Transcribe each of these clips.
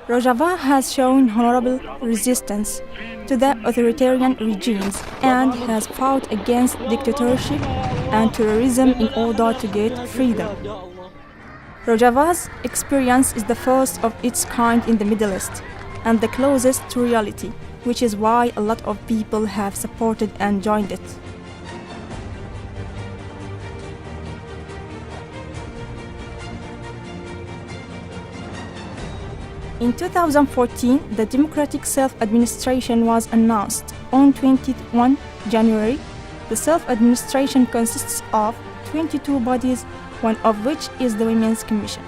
Rojava has shown honorable resistance to the authoritarian regimes and has fought against dictatorship and terrorism in order to get freedom. Rojava's experience is the first of its kind in the Middle East and the closest to reality, which is why a lot of people have supported and joined it. In 2014, the democratic self-administration was announced. On 21 January, the self-administration consists of 22 bodies, one of which is the Women's Commission.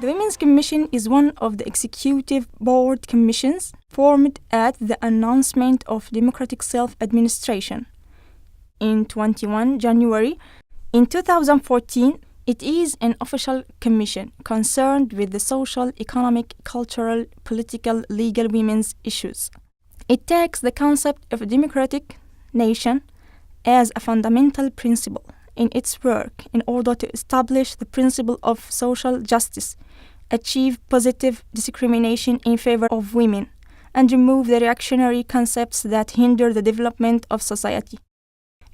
The Women's Commission is one of the executive board commissions formed at the announcement of democratic self-administration. In 21 January, in 2014, it is an official commission concerned with the social, economic, cultural, political, legal women's issues. It takes the concept of a democratic nation as a fundamental principle in its work in order to establish the principle of social justice, achieve positive discrimination in favor of women, and remove the reactionary concepts that hinder the development of society,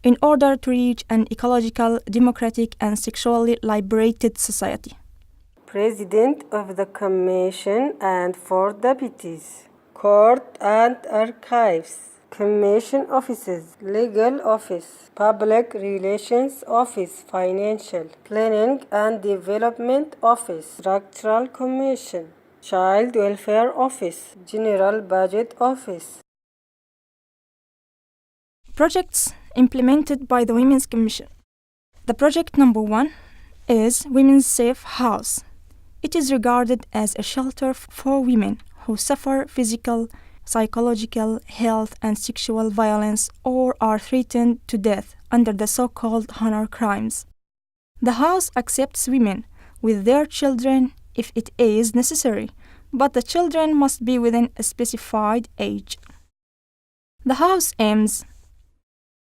in order to reach an ecological, democratic, and sexually liberated society. President of the Commission and 4 deputies. Court and Archives. Commission Offices. Legal Office. Public Relations Office. Financial. Planning and Development Office. Structural Commission. Child Welfare Office. General Budget Office. Projects implemented by the Women's Commission. The project number 1 is Women's Safe House. It is regarded as a shelter for women who suffer physical, psychological, health, and sexual violence or are threatened to death under the so-called honor crimes. The house accepts women with their children if it is necessary, but the children must be within a specified age. The house aims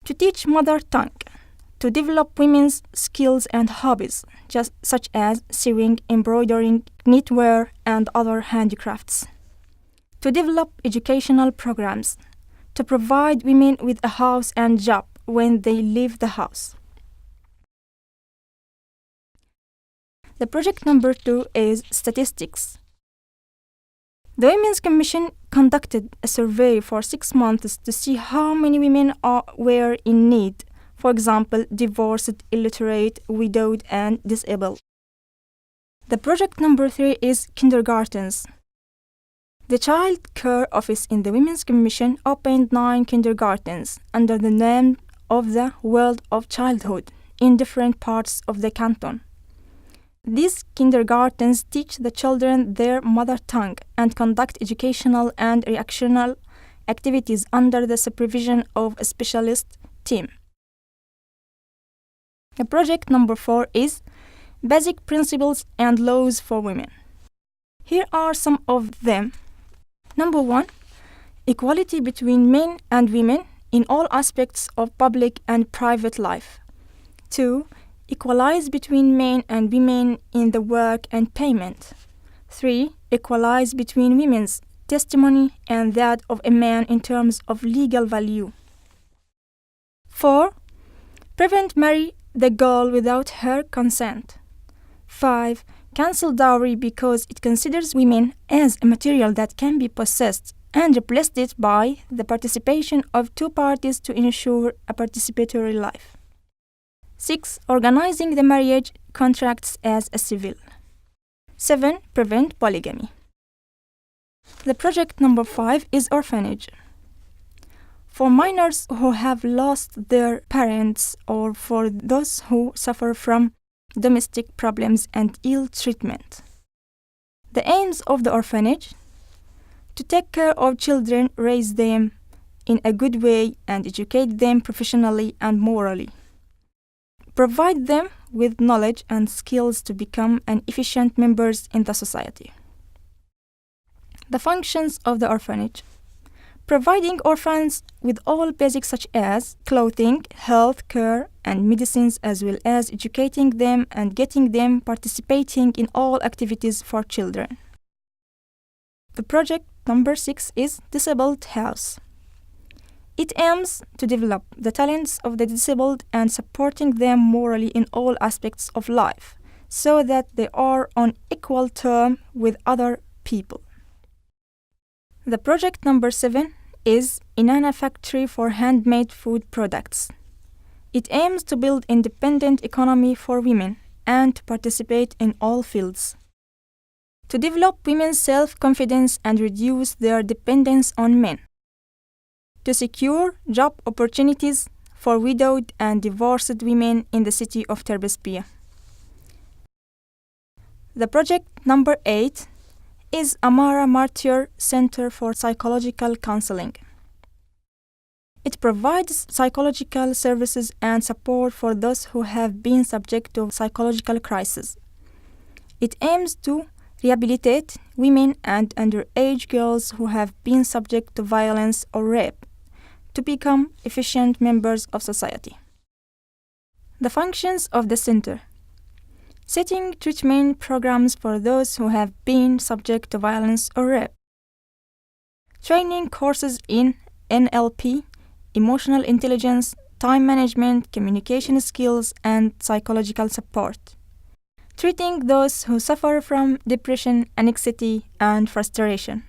to teach mother tongue, to develop women's skills and hobbies, such as sewing, embroidering, knitwear, and other handicrafts, to develop educational programs, to provide women with a house and job when they leave the house. The project number 2 is statistics. The Women's Commission conducted a survey for 6 months to see how many women were in need, for example, divorced, illiterate, widowed, and disabled. The project number 3 is kindergartens. The Child Care Office in the Women's Commission opened 9 kindergartens under the name of the World of Childhood in different parts of the canton. These kindergartens teach the children their mother tongue and conduct educational and recreational activities under the supervision of a specialist team. The project number 4 is Basic Principles and Laws for Women. Here are some of them. Number 1, equality between men and women in all aspects of public and private life. 2, equalize between men and women in the work and payment. 3, equalize between women's testimony and that of a man in terms of legal value. 4, prevent marry the girl without her consent. 5, cancel dowry because it considers women as a material that can be possessed and replaced it by the participation of 2 parties to ensure a participatory life. 6, organizing the marriage contracts as a civil. 7, prevent polygamy. The project number 5 is orphanage. For minors who have lost their parents or for those who suffer from domestic problems and ill treatment. The aims of the orphanage: to take care of children, raise them in a good way, and educate them professionally and morally. Provide them with knowledge and skills to become an efficient members in the society. The functions of the orphanage: providing orphans with all basics such as clothing, health care, and medicines, as well as educating them and getting them participating in all activities for children. The project number 6 is Disabled House. It aims to develop the talents of the disabled and supporting them morally in all aspects of life, so that they are on equal terms with other people. The project number 7 is Inanna Factory for Handmade Food Products. It aims to build independent economy for women and to participate in all fields, to develop women's self-confidence and reduce their dependence on men, to secure job opportunities for widowed and divorced women in the city of Terbispia. The project number 8 is Amara Martyr Center for Psychological Counseling. It provides psychological services and support for those who have been subject to psychological crisis. It aims to rehabilitate women and underage girls who have been subject to violence or rape to become efficient members of society. The functions of the center: setting treatment programs for those who have been subject to violence or rape, training courses in NLP, emotional intelligence, time management, communication skills, and psychological support, treating those who suffer from depression, anxiety, and frustration.